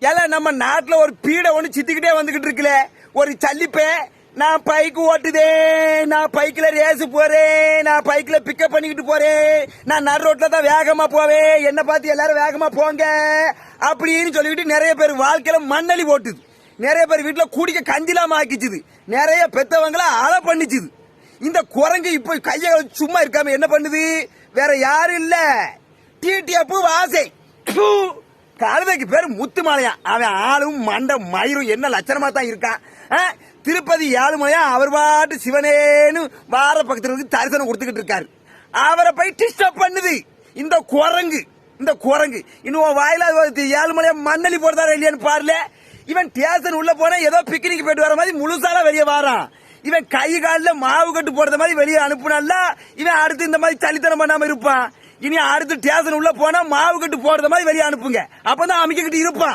ஏல நம்ம நாட்டுல ஒரு பீடை ஒண்ணு சித்திக்கிட்டே வந்துகிட்டு இருக்குல்ல, ஒரு சல்லிப்பே. நான் பைக்கு ஓட்டுதே, நான் பைக்ல ரேஸ் போறேன், நான் பைக்ல பிக்கப் பண்ணிக்கிட்டு போறேன், நான் நடு ரோட்ல தான் வேகமா போவேன், என்ன பார்த்து எல்லாரும் வேகமா போங்க அப்படின்னு சொல்லிக்கிட்டு நிறைய பேர் வாழ்க்கையில மண்ணலி ஓட்டுது. நிறைய பேர் வீட்டுல குடிக்க கஞ்சிலாம ஆக்கிச்சுது. நிறைய பெத்தவங்கள அழ பண்ணிச்சுது. இந்த குரங்கு இப்ப கைய சும்மா இருக்காம என்ன பண்ணுது? வேற யாரும் இல்ல, டிடிஎஃப் வாசை. கழுதைக்கு பேரு முத்துமாலையா. அவன் ஆளும் மண்ட மயிரும் என்ன லட்சணமா தான் இருக்கான். திருப்பதி ஏழுமலையா அவர் பாட்டு சிவனேன்னு வார பக்கத்துல தரிசனம் கொடுத்துக்கிட்டு இருக்காரு. அவரை போய் டிஸ்டர்ப் பண்ணுது இந்த குரங்கு. இந்த குரங்கு இன்னும் வாயில ஏழுமலையா மண்ணலி போடுறதா இல்லையான்னு பாருல. இவன் ஸ்டேஷன் உள்ள போனா ஏதோ பிக்னிக் போயிட்டு வர மாதிரி முழுசால வெளியே வாரான். இவன் கை காலில் மாவு கட்டு போடுற மாதிரி வெளியே அனுப்புனால இவன் அடுத்து இந்த மாதிரி சலித்தனம் பண்ணாம இருப்பான். இனி அடுத்து ஸ்டேஷன் உள்ள போனா மாவு கட்டு போடுற மாதிரி வெளியே அனுப்புங்க, அப்பதான் அமைக்கிட்டு இருப்பான்.